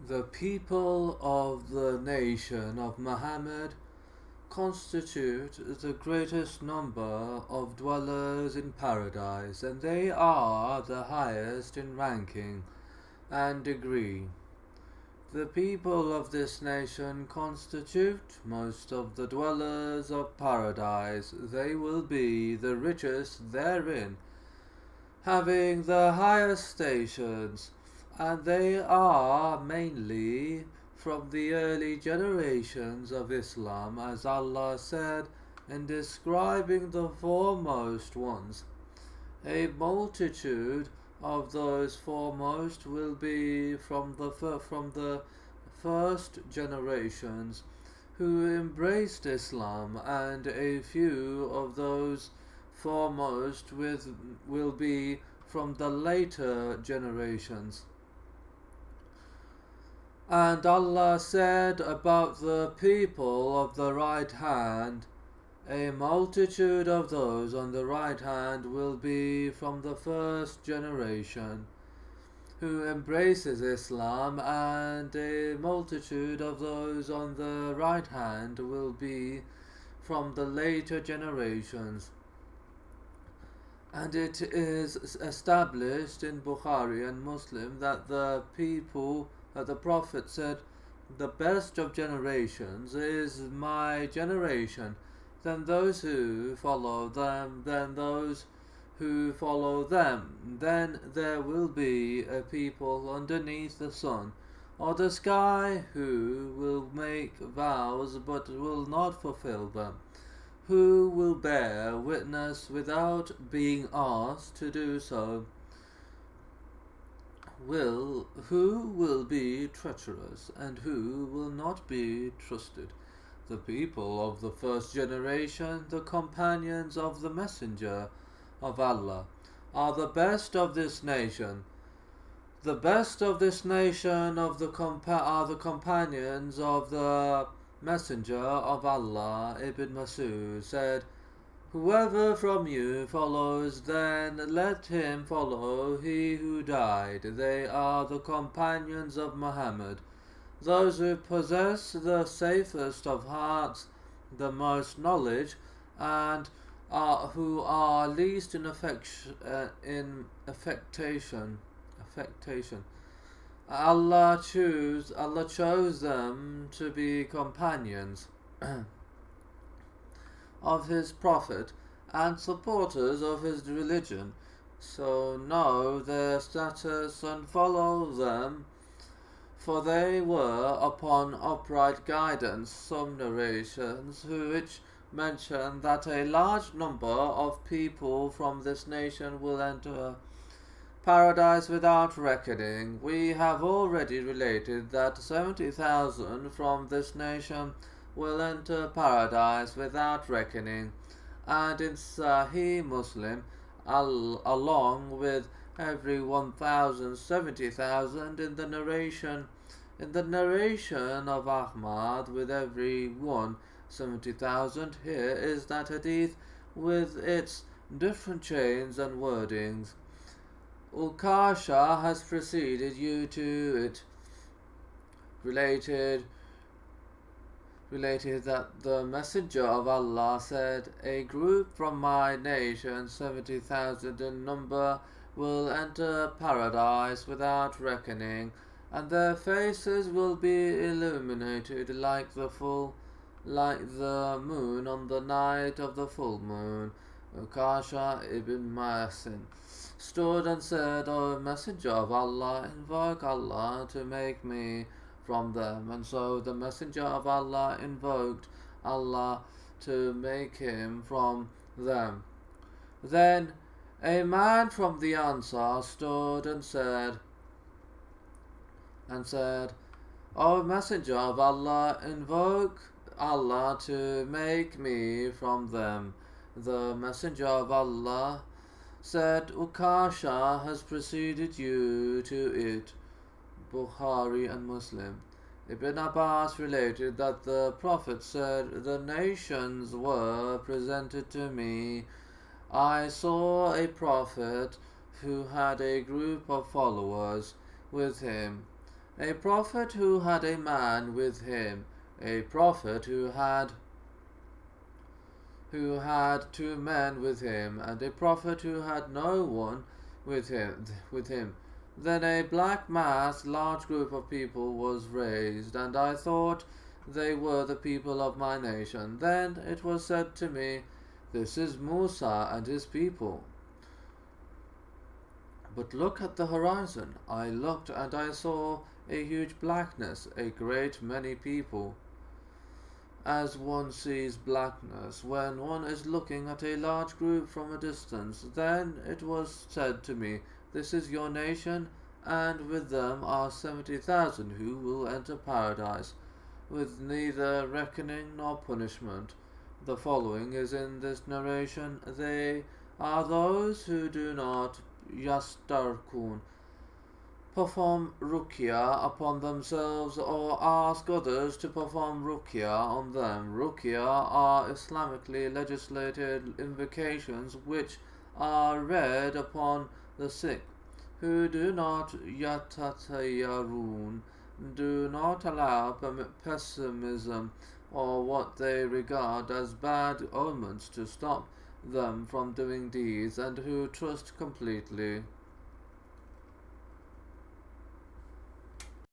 The people of the nation of Muhammad constitute the greatest number of dwellers in paradise, and they are the highest in ranking and degree. The people of this nation constitute most of the dwellers of paradise. They will be the richest therein, having the highest stations, and they are mainly from the early generations of Islam, as Allah said in describing the foremost ones. A multitude of those foremost will be from the first generations who embraced Islam, and a few of those foremost will be from the later generations. And Allah said about the people of the right hand, a multitude of those on the right hand will be from the first generation who embraces Islam, and a multitude of those on the right hand will be from the later generations. And it is established in Bukhari and Muslim that the Prophet said, the best of generations is my generation, then those who follow them, then those who follow them. Then there will be a people underneath the sun or the sky who will make vows but will not fulfill them, who will bear witness without being asked to do so, who will be treacherous and who will not be trusted. The people of the first generation, the companions of the Messenger of Allah, are the best of this nation. The best of this nation are the companions of the Messenger of Allah. Ibn Masud said, whoever from you follows, then let him follow he who died. They are the companions of Muhammad, those who possess the safest of hearts, the most knowledge, and who are least in affectation. Allah chose them to be companions of his Prophet and supporters of his religion. So know their status and follow them, for they were upon upright guidance. Some narrations which mention that a large number of people from this nation will enter paradise without reckoning. We have already related that 70,000 from this nation will enter paradise without reckoning, and in Sahih Muslim, along with every 1,000, 70,000 in the narration. In the narration of Ahmad, with every 70,000, here is that hadith with its different chains and wordings. Ukasha has preceded you to it, related that the Messenger of Allah said, a group from my nation, 70,000 in number, will enter paradise without reckoning, and their faces will be illuminated like the moon on the night of the full moon. Ukasha ibn Masin stood and said, O Messenger of Allah, invoke Allah to make me from them. And so the Messenger of Allah invoked Allah to make him from them. Then a man from the Ansar stood and said, O Messenger of Allah, invoke Allah to make me from them. The Messenger of Allah said, Ukasha has preceded you to it. Bukhari and Muslim. Ibn Abbas related that the Prophet said, the nations were presented to me. I saw a prophet who had a group of followers with him, A prophet who had a man with him, a prophet who had two men with him, and a prophet who had no one with him. Then a black mass, large group of people was raised, and I thought they were the people of my nation. Then it was said to me, this is Musa and his people. But look at the horizon. I looked, and I saw a huge blackness, a great many people, as one sees blackness when one is looking at a large group from a distance. Then it was said to me, this is your nation, and with them are 70,000 who will enter paradise, with neither reckoning nor punishment. The following is in this narration. They are those who do not yastarkun, perform ruqya upon themselves or ask others to perform ruqya on them. Ruqya are Islamically legislated invocations which are read upon the sick, who do not yatatayarun, do not allow pessimism or what they regard as bad omens to stop them from doing deeds, and who trust completely.